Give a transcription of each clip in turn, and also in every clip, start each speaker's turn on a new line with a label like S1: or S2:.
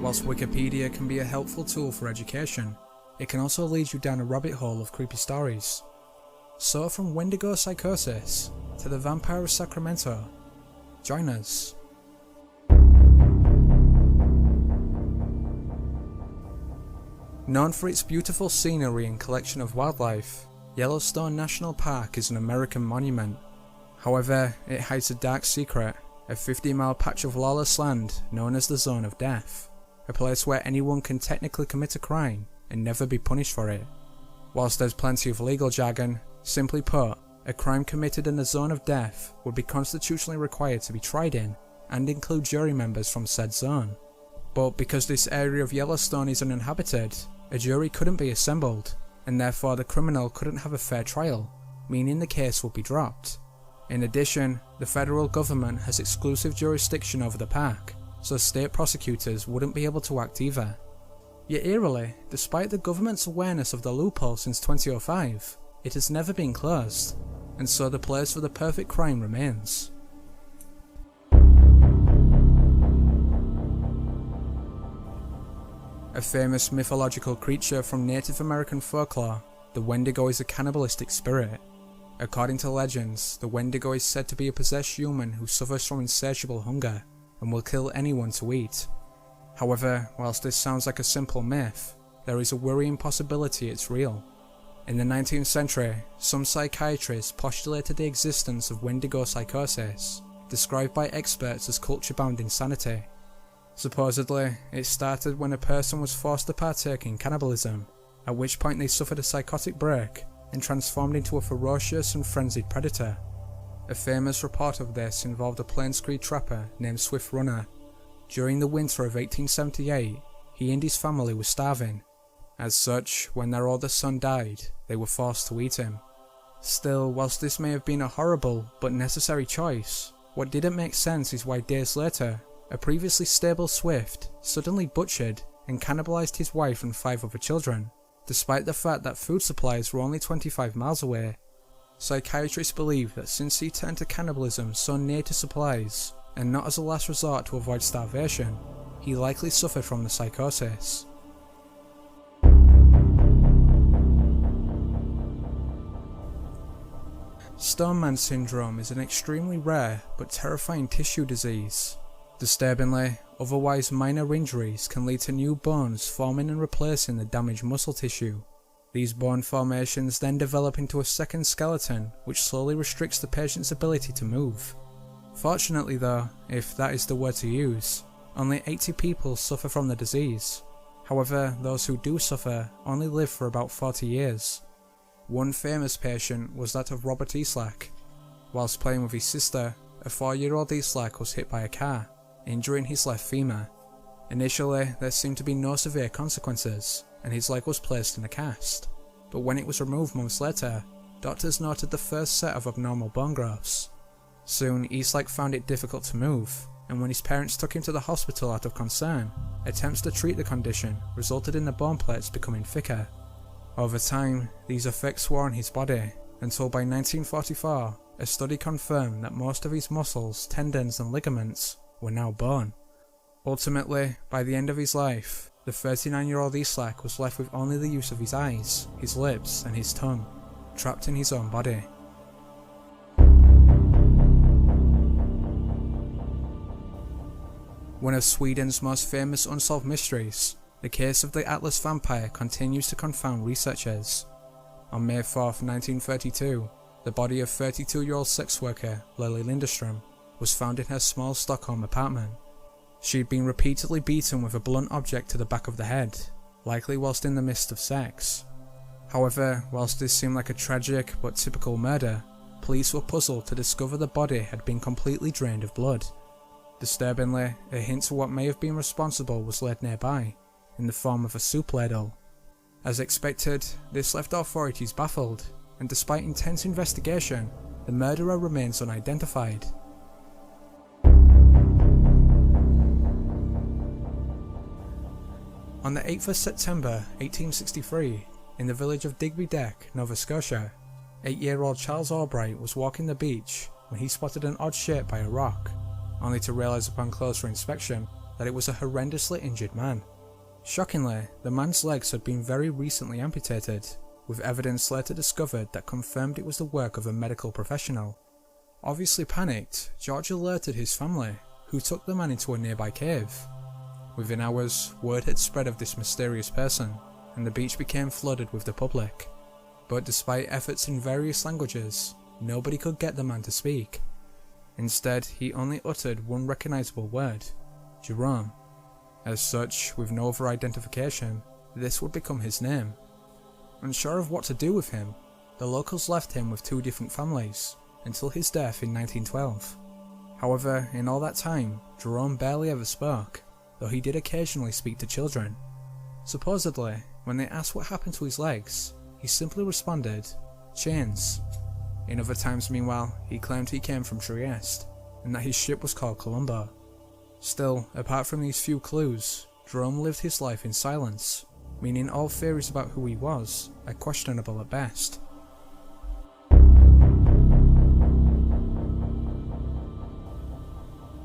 S1: Whilst Wikipedia can be a helpful tool for education, it can also lead you down a rabbit hole of creepy stories. So from Wendigo psychosis to the Vampire of Sacramento, join us. Known for its beautiful scenery and collection of wildlife, Yellowstone National Park is an American monument. However, it hides a dark secret, a 50-mile patch of lawless land known as the Zone of Death, a place where anyone can technically commit a crime and never be punished for it. Whilst there's plenty of legal jargon, simply put, a crime committed in the Zone of Death would be constitutionally required to be tried in and include jury members from said zone. But because this area of Yellowstone is uninhabited, a jury couldn't be assembled, and therefore the criminal couldn't have a fair trial, meaning the case would be dropped. In addition, the federal government has exclusive jurisdiction over the park, so state prosecutors wouldn't be able to act either. Yet eerily, despite the government's awareness of the loophole since 2005, it has never been closed, and so the place for the perfect crime remains. A famous mythological creature from Native American folklore, the Wendigo is a cannibalistic spirit. According to legends, the Wendigo is said to be a possessed human who suffers from insatiable hunger and will kill anyone to eat. However, whilst this sounds like a simple myth, there is a worrying possibility it's real. In the 19th century, some psychiatrists postulated the existence of Wendigo psychosis, described by experts as culture-bound insanity. Supposedly, it started when a person was forced to partake in cannibalism, at which point they suffered a psychotic break and transformed into a ferocious and frenzied predator. A famous report of this involved a Plains Cree trapper named Swift Runner. During the winter of 1878, he and his family were starving. As such, when their oldest son died, they were forced to eat him. Still, whilst this may have been a horrible but necessary choice, what didn't make sense is why days later, a previously stable Swift suddenly butchered and cannibalized his wife and 5 other children, despite the fact that food supplies were only 25 miles away. Psychiatrists believe that since he turned to cannibalism so near to supplies, and not as a last resort to avoid starvation, he likely suffered from the psychosis. Stoneman syndrome is an extremely rare but terrifying tissue disease. Disturbingly, otherwise minor injuries can lead to new bones forming and replacing the damaged muscle tissue. These bone formations then develop into a second skeleton which slowly restricts the patient's ability to move. Fortunately though, if that is the word to use, only 80 people suffer from the disease. However, those who do suffer only live for about 40 years. One famous patient was that of Robert Eastlack. Whilst playing with his sister, a 4-year-old Eastlack was hit by a car, injuring his left femur. Initially, there seemed to be no severe consequences, and his leg was placed in a cast. But when it was removed months later, doctors noted the first set of abnormal bone growths. Soon, Eastlack found it difficult to move, and when his parents took him to the hospital out of concern, attempts to treat the condition resulted in the bone plates becoming thicker. Over time, these effects wore on his body, until by 1944, a study confirmed that most of his muscles, tendons and ligaments were now bone. Ultimately, by the end of his life, the 39-year-old Eastlack was left with only the use of his eyes, his lips and his tongue, trapped in his own body. One of Sweden's most famous unsolved mysteries, the case of the Atlas vampire continues to confound researchers. On May 4, 1932, the body of 32-year-old sex worker Lily Linderstrom was found in her small Stockholm apartment. She had been repeatedly beaten with a blunt object to the back of the head, likely whilst in the midst of sex. However, whilst this seemed like a tragic but typical murder, police were puzzled to discover the body had been completely drained of blood. Disturbingly, a hint to what may have been responsible was laid nearby, in the form of a soup ladle. As expected, this left authorities baffled, and despite intense investigation, the murderer remains unidentified. On the 8th of September 1863, in the village of Digby Deck, Nova Scotia, 8-year-old Charles Albright was walking the beach when he spotted an odd shape by a rock, only to realise upon closer inspection that it was a horrendously injured man. Shockingly, the man's legs had been very recently amputated, with evidence later discovered that confirmed it was the work of a medical professional. Obviously panicked, George alerted his family, who took the man into a nearby cave. Within hours, word had spread of this mysterious person, and the beach became flooded with the public. But despite efforts in various languages, nobody could get the man to speak. Instead, he only uttered one recognizable word: Jerome. As such, with no other identification, this would become his name. Unsure of what to do with him, the locals left him with two different families, until his death in 1912. However, in all that time, Jerome barely ever spoke, though he did occasionally speak to children. Supposedly, when they asked what happened to his legs, he simply responded, "Chains." In other times, meanwhile, he claimed he came from Trieste, and that his ship was called Colombo. Still, apart from these few clues, Jerome lived his life in silence, meaning all theories about who he was are questionable at best.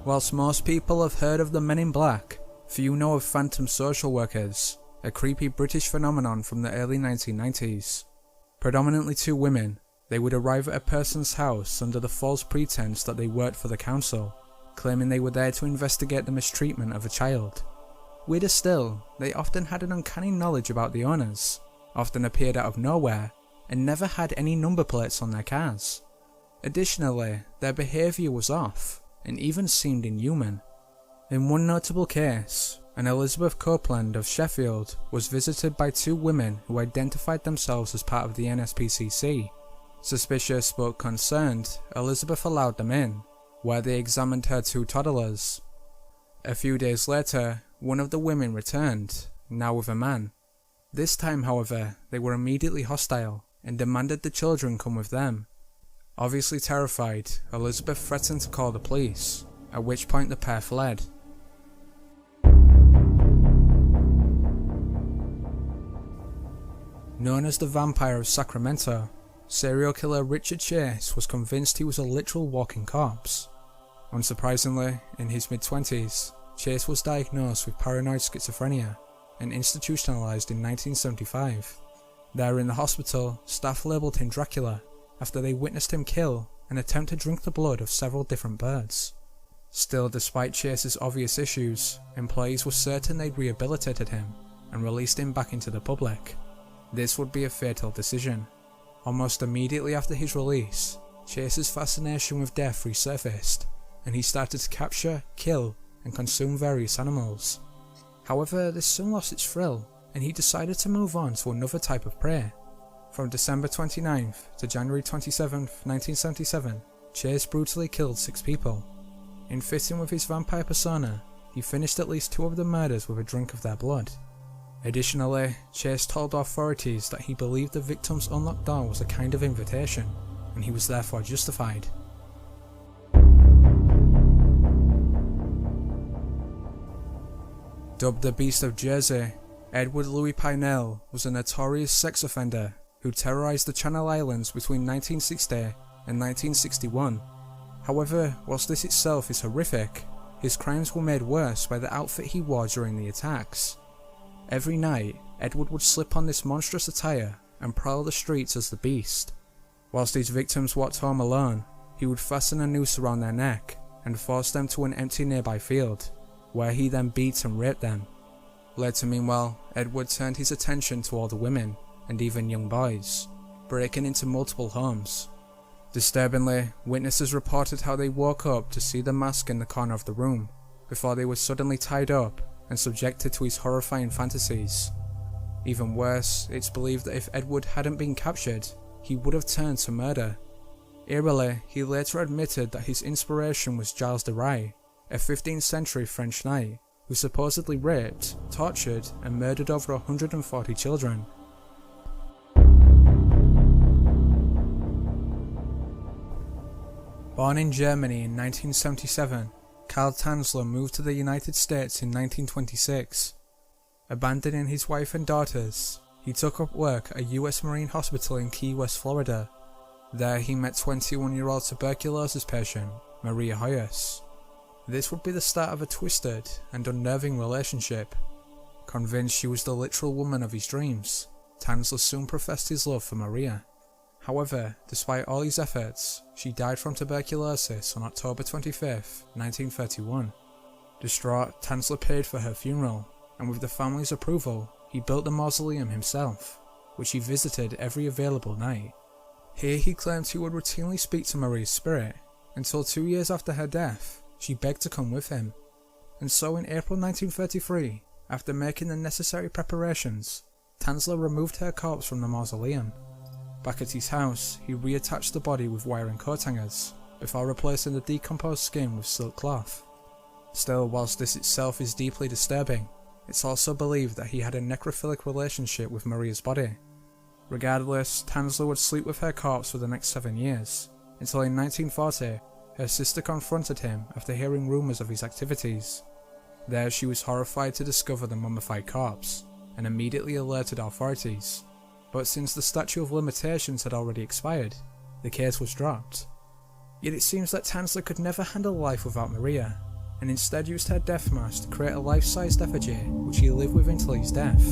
S1: Whilst most people have heard of the Men in Black, few know of phantom social workers, a creepy British phenomenon from the early 1990s. Predominantly two women, they would arrive at a person's house under the false pretense that they worked for the council, claiming they were there to investigate the mistreatment of a child. Weirder still, they often had an uncanny knowledge about the owners, often appeared out of nowhere, and never had any number plates on their cars. Additionally, their behaviour was off, and even seemed inhuman. In one notable case, an Elizabeth Copeland of Sheffield was visited by two women who identified themselves as part of the NSPCC. Suspicious but concerned, Elizabeth allowed them in, where they examined her two toddlers. A few days later, one of the women returned, now with a man. This time, however, they were immediately hostile and demanded the children come with them. Obviously terrified, Elizabeth threatened to call the police, at which point the pair fled. Known as the Vampire of Sacramento, serial killer Richard Chase was convinced he was a literal walking corpse. Unsurprisingly, in his mid-20s, Chase was diagnosed with paranoid schizophrenia and institutionalized in 1975. There in the hospital, staff labeled him Dracula after they witnessed him kill and attempt to drink the blood of several different birds. Still, despite Chase's obvious issues, employees were certain they'd rehabilitated him and released him back into the public. This would be a fatal decision. Almost immediately after his release, Chase's fascination with death resurfaced, and he started to capture, kill, and consume various animals. However, this soon lost its thrill, and he decided to move on to another type of prey. From December 29th to January 27th, 1977, Chase brutally killed 6 people. In fitting with his vampire persona, he finished at least 2 of the murders with a drink of their blood. Additionally, Chase told authorities that he believed the victim's unlocked door was a kind of invitation, and he was therefore justified. Dubbed the Beast of Jersey, Edward Louis Pinell was a notorious sex offender who terrorized the Channel Islands between 1960 and 1961. However, whilst this itself is horrific, his crimes were made worse by the outfit he wore during the attacks. Every night, Edward would slip on this monstrous attire and prowl the streets as the Beast. Whilst his victims walked home alone, he would fasten a noose around their neck and force them to an empty nearby field, where he then beat and raped them. Later, meanwhile, Edward turned his attention to all the women, and even young boys, breaking into multiple homes. Disturbingly, witnesses reported how they woke up to see the mask in the corner of the room, before they were suddenly tied up and subjected to his horrifying fantasies. Even worse, it's believed that if Edward hadn't been captured, he would have turned to murder. Eerily, he later admitted that his inspiration was Giles de Rais, a 15th century French knight, who supposedly raped, tortured, and murdered over 140 children. Born in Germany in 1977, Karl Tanzler moved to the United States in 1926. Abandoning his wife and daughters, he took up work at a US Marine hospital in Key West, Florida. There he met 21-year-old tuberculosis patient Maria Hoyos. This would be the start of a twisted and unnerving relationship. Convinced she was the literal woman of his dreams, Tanzler soon professed his love for Maria. However, despite all his efforts, she died from tuberculosis on October 25, 1931. Distraught, Tanzler paid for her funeral, and with the family's approval, he built the mausoleum himself, which he visited every available night. Here he claimed he would routinely speak to Maria's spirit, until 2 years after her death, she begged to come with him. And so in April 1933, after making the necessary preparations, Tanzler removed her corpse from the mausoleum. Back at his house, he reattached the body with wire and coat hangers, before replacing the decomposed skin with silk cloth. Still, whilst this itself is deeply disturbing, it's also believed that he had a necrophilic relationship with Maria's body. Regardless, Tanzler would sleep with her corpse for the next 7 years, until in 1940, her sister confronted him after hearing rumours of his activities. There she was horrified to discover the mummified corpse, and immediately alerted authorities. But since the statute of limitations had already expired, the case was dropped. Yet it seems that Tanzler could never handle life without Maria, and instead used her death mask to create a life-sized effigy which he lived with until his death.